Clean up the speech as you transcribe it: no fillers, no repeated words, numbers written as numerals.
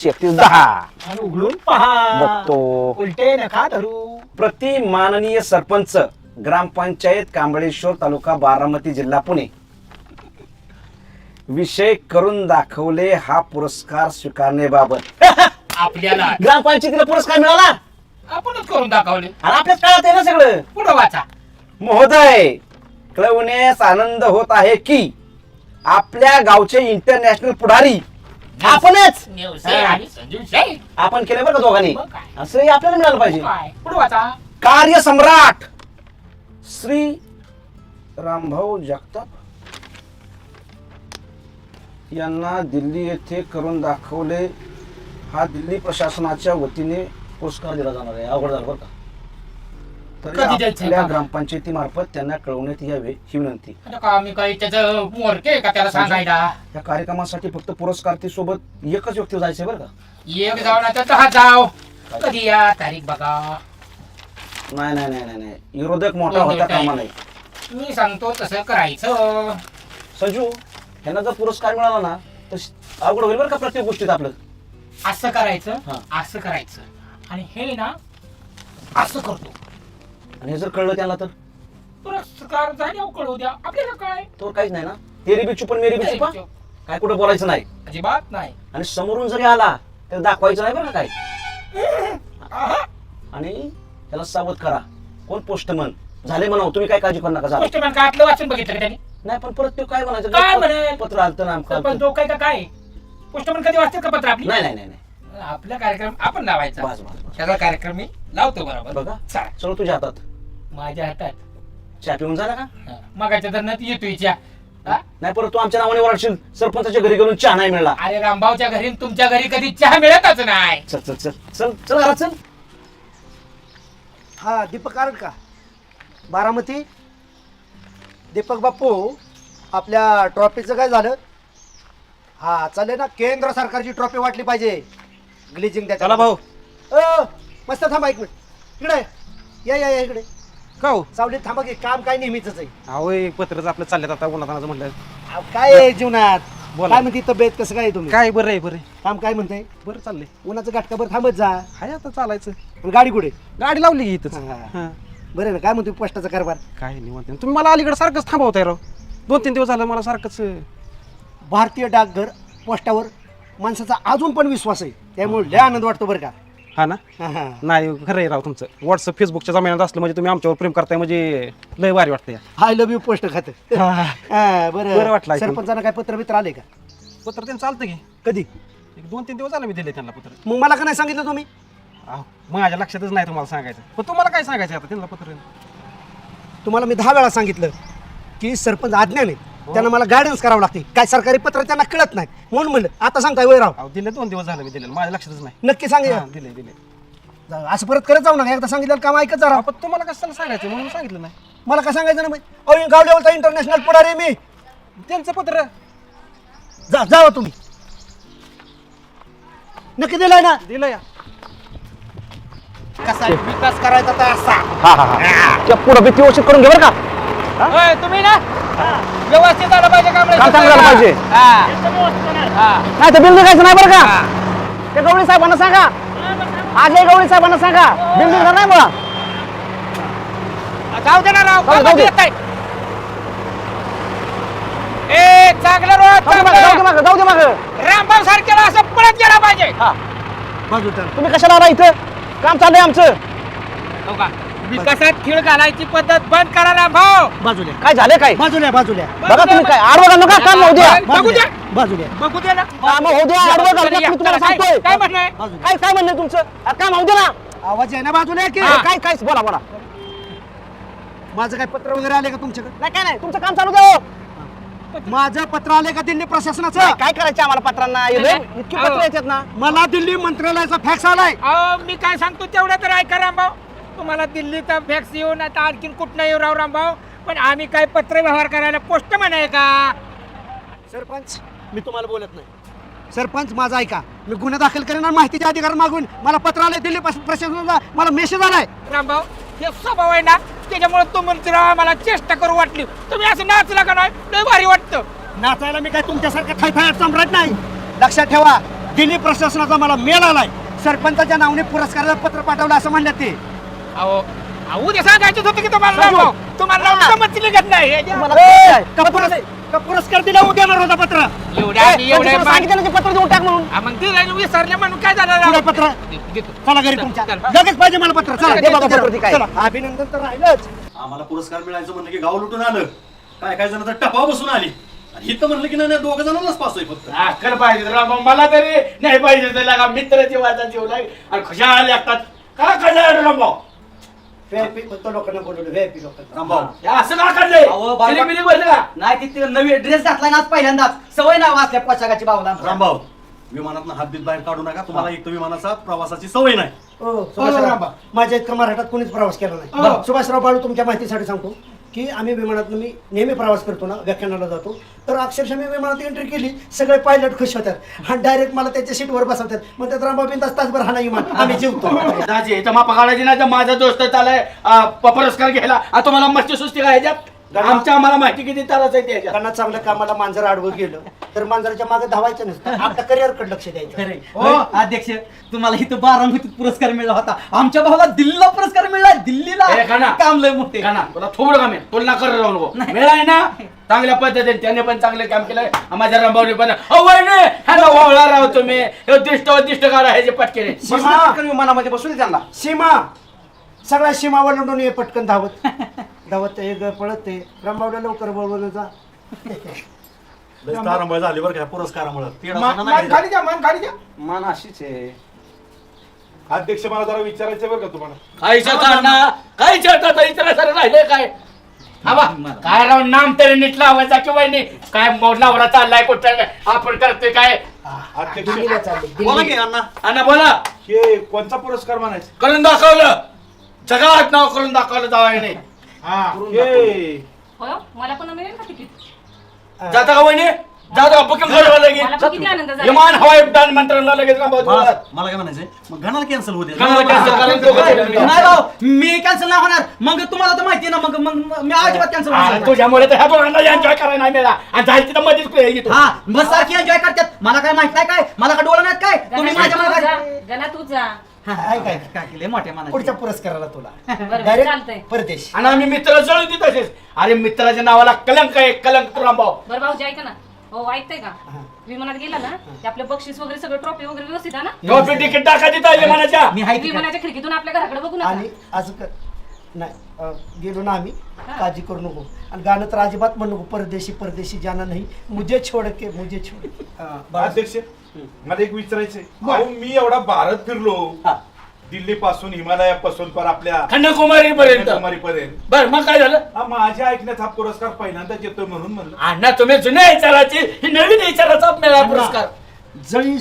3110 उघडून पहा बघतो. उलटे नका धरू. प्रति माननीय सरपंच ग्रामपंचायत कांबळेश्वर तालुका बारामती जिल्हा पुणे विषय करून दाखवले. हा पुरस्कार स्वीकारण्याबाबत आपल्याला ग्रामपंचायतीला पुरस्कार मिळाला आपणच करून दाखवले. आणि आपल्याच काळात आहे ना सगळं. पुढे वाचा. महोदय, कळवण्यास आनंद होत आहे की आपल्या गावचे इंटरनॅशनल पुढारी आपणच आणि संजीव शेख. आपण केले बरं का दोघांनी. मग काय? असं आपल्याला मिळालं पाहिजे. काय? पुढे वाचा. कार्य सम्राट श्री रामभाऊ जगताप यांना दिल्ली येथे करून दाखवले. हा दिल्ली प्रशासनाच्या वतीने पुरस्कार दिला जाणार आहे. अवघड झालं बरं का. कधी तरी द्यायचं आपल्या का? ग्रामपंचायतीमार्फत त्यांना कळवण्यात यावे ही विनंती. आता का मी काही त्याचं मोरके का त्याला सांगायला. या कार्यक्रमासाठी फक्त पुरस्कार सोबत एकच व्यक्ती जायचे बरं का. एक जाऊन आता 10 जाव. कधी या तारीख बघा. नाही नाही नाही नाही नाही विरोधक मोठा होता कामा नाही. मी सांगतो तसं करायचं. संजू, यांना जर पुरस्कार मिळाला ना तर अवघड होईल बरं का प्रत्येक गोष्टीत आपलं. असं करायचं. हा. असं करायचं. आणि हे ना असं करतो. आणि हे जर कळलं त्याला तर पुरस्कार झाल्यावर कळू द्या. आपल्याला काय तो काहीच नाही ना. तेरी बी चुप मेरी बी चुप हा. काय कुठं बोलायचं नाही. अजिबात नाही. आणि समोरून जरी आला तर दाखवायचं नाही बरं का काय. आणि त्याला सावध करा. कोण पोस्टमन झाले म्हणावं, तुम्ही काय काळजी करू नका. झालं पोस्टमॅन काय आपलं वाचून बघितलं का त्यांनी. नाही पण परत ते काय म्हणायचं काय म्हणे? पत्र आलतं ना आमचं पण आलतं. तो काय का काय पोस्टमॅन कधी वाचते का पत्र आपली. नाही नाही नाही नाही आपला कार्यक्रम आपण लावायचा. बस बस बस. त्याचा कार्यक्रम मी लावतो बरोबर. बघा चला. चलो तुझ्या हातात. माझ्या हातात चहा पिऊन झाला का. मगाच्या धरणात येतो इच्छा. नाही परत तू आमच्या नावाने ओरडशील सरपंचाच्या घरी गेलो चहा नाही मिळाला. अरे रामभाऊच्या घरी आणि तुमच्या घरी कधी चहा मिळतच नाही. चल चल चल चल चल घरात चल. हा दीपक कारड का बारामती. दीपक बाप्पू, आपल्या ट्रॉफीचं काय झालं. हा चालेल ना, केंद्र सरकारची ट्रॉफी वाटली पाहिजे. ग्लिचिंग त्याच्या. चला भाऊ. मस्त थांबा एक मिनिट. इकडे या या या इकडे. का हो सावलीत थांबा की काम काय नेहमीच आहे. अहो एक पत्रच आपलं चालल्यात आता उन्हातानाचं म्हटलं अहो, काय आहे जीवनात. बोला. काय म्हणते तब्येत, कसं काय आहे तुम्ही. काय बरं आहे बरं आहे. काम काय म्हणते. बरं चाललंय. उन्हाचं गाठकाभर थांबत जा. हाय आता चालायचं. आणि गाडी कुठे. गाडी लावली की इथंच. हा. हां. बरं आहे ना. काय म्हणते पोस्टाचा कारभार. काय निवांत आहे. तुम्ही मला अलीकडे सारखंच थांबवताय राव. 2-3 दिवस झालं मला सारखंच. भारतीय डाकघर पोस्टावर माणसाचा अजून पण विश्वास आहे. त्यामुळे लय आनंद वाटतो बरं का. हा ना. हा, हा. नाही खरं आहे राव तुमचं. व्हॉट्सअप फेसबुकच्या जमान्यात असलं म्हणजे तुम्ही आमच्यावर प्रेम करताय म्हणजे लय भारी वाटतं. आय लव्ह यू पोस्ट खातं. बरं बरं वाटलं ऐकून. सरपंचानं काय पत्र बित्र आले का. पत्र त्यांचं चालतं की. कधी. एक 2-3 दिवस झालं मी दिले त्यांना पत्र. मग मला का नाही सांगितलं तुम्ही. अहो माझ्या लक्षातच नाही तुम्हाला सांगायचं. पण तुम्हाला काय सांगायचं आता त्यांना पत्र. तुम्हाला मी 10 वेळा सांगितलं की सरपंच आज्ञा नाही. त्यांना मला गायडन्स करावं लागते. काय सरकारी पत्र त्यांना कळत नाही म्हणून म्हणलं. आता सांगताय वय राव. अहो दिले 2 दिवस झालं मी दिले. माझ्या लक्षातच नाही. नक्की सांगा. हां, दिले दिले. असं परत करत जाऊ नका. एकदा सांगितलं काम ऐकत जा राव. पण तुम्हाला कशाला सांगायचं म्हणून सांगितलं नाही. मला काय सांगायचं ना मग. अहो गाव लेवलचा इंटरनॅशनल पुढारी मी. त्यांचं पत्र जावा तुम्ही. नक्की दिलाय ना. दिलं या. कसा विकास करायचा तर असा. हा हा हा त्या पुढं भीती व्यवस्थित करून घे बरं का. होय, तुम्ही ना व्यवस्थित आलं पाहिजे काम. काम चांगलं झालं पाहिजे. नाही तर बिल निघायचं नाही बरं का. ते गवळी साहेबांना सांगा. आजही गवळी साहेबांना सांगा बिल निघणार नाही मला. जाऊ दे ना राव. जाऊ दे, जाऊ दे. येत आहे. ए चांगलं रोड जाऊ दे मागं, जाऊ दे मागं. रामभाऊ सारख्याला असं पळत गेला पाहिजे. हा बाजू तर तुम्ही कशाला आला इथं. काम चाललंय आमचं. हो का? विकासात खीळ घालायची पद्धत बंद करा रामभाऊ. बाजूल्या काय झालंय काय बाजूल्या बाजूल्या बघा तुम्ही काय आडवं घालू नका. काम होऊ द्या. बघू द्या. बाजूल्या बघू दे ना. काम होऊ द्या. आडवं घालू नका. मी तुम्हाला सांगतोय. काय म्हणणं बाजूल्या. काय काय म्हणणं तुमचं. काम होऊ दे ना. आवाज आहे ना बाजूला की. काय काय बोला बोला. माझं काय पत्र वगैरे आले का तुमच्याकडे. नाही काय नाही तुमचं काम चालू द्या. माझं पत्र आले का दिल्ली प्रशासनाचं. काय करायचं आम्हाला पत्रांना. इतकी पत्र येतात ना. मला दिल्ली मंत्रालयाचा फॅक्स आलाय. अहो मी काय सांगतो तेवढं तर ऐका रामभाऊ. तुम्हाला दिल्लीचा फॅक्स येऊ ना तर आणखीन कुठं येऊ रामभाऊ. पण आम्ही काय पत्र व्यवहार करायला पोस्टमन आहे का. सरपंच मी तुम्हाला बोलत नाही. सरपंच माझा ऐका. मी गुन्हा दाखल करेन आणि माहितीचे अधिकार मागून मला पत्र आलंय दिल्ली प्रशासनाचा. मला मेसेज आलाय. रामभाऊ हे स्वभाव आहे ना त्याच्यामुळे तो मंत्री आम्हाला चेष्टा करू वाटली. तुम्ही असं नाचला का नाही लय भारी वाटतं. नाचायला मी काय तुमच्यासारखं थायथाय सम्राट नाही. लक्षात ठेवा दिल्ली प्रशासनाचा मला मेल आलाय, सरपंचाच्या नावाने पुरस्काराला पत्र पाठवलं असं म्हणण्यात ते. अहो उद्या सांगायचं होतं की तुम्हाला रामभाऊ तुम्हाला रामभाऊ निघत नाही का पुरस्कार दिला उद्या येणार होता पत्र. सांगितलं ते पत्र देऊन टाक म्हणून. मग ते विसरले म्हणून काय झालं पुढं राव? पत्र देतो. चला घरी तुमच्या लगेच पाहिजे मला पत्र. चला दे बाबा पत्र, ती काय. चला, अभिनंदन तर राहिलंच. आम्हाला पुरस्कार मिळायचं म्हणलं की गाव लुटून आलं, काय काय जण तर टपाव बसून आली, आणि इथं म्हणलं की नाही दोघं जणांनाच पास आहे फक्त. अक्कल पाहिजे राव, मला तरी नाही पाहिजे त्याला का मित्र जीवाचा जीव नाही आणि खुशाल लागतात. काय करणार रामभाऊ? VIP फक्त लोकांना बोलवलं, VIP लोकांना. रामभाऊ हे असं का करलंय? अहो, बाबा- सिलिमिली बोललं का? नाही तिथे नवी ड्रेस घातलाय ना आज पहिल्यांदाच. सवय ना वाचल्या पोशाखाची बावला. रामभाऊ विमानातनं हातबीत बाहेर काढू नका, तुम्हाला एक तर विमानाचा प्रवासाची सवय नाही. हो, सुभाषराव, माझ्या इतका मराठात कोणीच प्रवास केला नाही. सुभाषराव बाळू, तुमच्या माहितीसाठी सांगतो की आम्ही विमानातून मी नेहमी प्रवास करतो ना, व्याख्यानाला जातो, तर अक्षरशः मी विमानात एंट्री केली, सगळे पायलट खुश होतात आणि डायरेक्ट मला त्याच्या सीटवर बसवतात. मग त्यात रामभाऊ बिनधास्त तासभर हा विमान आम्ही जेवतो. दाजी इथं मापा काढायची नाही तर माझा दोस्त चालाय पुरस्कार घ्यायला. आता तुम्हाला मस्ती सुस्ती काय ह्याच्यात? आमच्या आम्हाला माहिती किती ताराच आहे त्याच्यात. त्यांना चांगल्या कामाला मांजर आडवं गेलं तर मांजराच्या मागे धावायचं नसतं, आपल्या करिअरकडे लक्ष द्यायचं. खरे हो अध्यक्ष, तुम्हाला इथं बारामतीत पुरस्कार मिळाला होता, आमच्या भावाला दिल्लीला पुरस्कार मिळाला. दिल्लीला हे का ना? काम लय मोठे. का ना तुला थोडं काम आहे, तुलना कर राहू नको. मिळाय ना चांगल्या पद्धतीने, त्याने पण चांगलं काम केलंय, माझ्या रामभाऊने पण. ह्याला वावळा राव तुम्ही, दिष्ट काढा ह्याचे पटकेने. विमानामध्ये बसून त्यांना सीमा, सगळ्या सीमा ओलांडून ये पटकन धावत धावत एक पळत ते रामबावड्या लवकर बोलवलं जा. लय तारांबळ झाली बरं का पुरस्कारामुळे. मान खाली द्या, मान खाली द्या. मान अशीच आहे. अध्यक्ष मला जरा विचारायचं बरं का तुम्हाला. काहीच काढणार काही चर्चा इतर सर राहिले काय? हा बा, काय राव नाम तरी नीट लावायचा किंवा नाही काय नवरा चाललाय कुठं आपण करतोय काय? अध्यक्ष दिल्लीला चालले, बोला दिल्ली. की अण्णा. अण्णा बोला. हे कोणता पुरस्कार म्हणायचा? करून दाखवलं, जगात नाव करून दाखवलं जावायने. हे होय, मला पण मिळेल का तिकीट? जाता का वहिनी? जाता बुकिंग करावं मला लगेच. पण किती आनंद झाला. विमान हवाई उड्डाण मंत्र्यांना लगेच मला गंगावती. मला काय म्हणायचंय, मग घणाला कॅन्सल होते. गंगाला cancel करा, दोघं जण. नाही राव, मी कॅन्सल नाही होणार. मग तुम्हाला तर माहिती आहे ना, मग मग मी अजिबात कॅन्सल आ, होणार. तुझ्यामुळे तर ह्या दोघांना एन्जॉय करायला नाही मिळाला आणि जायचं तिथं मध्येच येतो. हा बस सारखी एन्जॉय करतात. मला काय माहित नाही काय, मला काय डोळा नाहीत काय, तुम्ही माझ्या गणा तू जा, मागे गणा तू जा. काय केलंय मोठ्या मनात. पुढच्या पुरस्काराला तुला बरं, डायरेक्ट चालतंय. परदेश. आणि आम्ही मित्र जळू दे तसेच. अरे मित्राच्या नावाला कलंक आहे, कलंक रामभाऊ. बरं भाऊजी ऐका ना. हो ऐकताय का? विमानात गेला ना ते आपलं बक्षीस वगैरे सगळं ट्रॉफी वगैरे व्यवस्थित आहे ना? ट्रॉफी तिकीट टाका तिथं विमानाच्या. मी हाय की काय? विमानाच्या खिडकीतून आपल्या घराकडे बघू आणि नका. असं कर नाही, गेलो ना आम्ही, काळजी करू नको. आणि गाणं तर अजिबात म्हणू नको, परदेशी परदेशी जाना नाही, मुझे छोड के मुझे छोड के. अध्यक्ष मला एक विचारायचंय. अहो, मी एवढा भारत फिरलो, दिल्ली पासून हिमालयापासून पर आपल्या कन्याकुमारी पर्यंत. कन्याकुमारीपर्यंत. बर मग काय झालं? माझ्या ऐकण्यात हा पुरस्कार पहिल्यांदाच येतोय म्हणून म्हणलं. अण्णा तुम्ही जुन्या विचाराची ही नवीन विचाराचा मिळाला पुरस्कार. जळी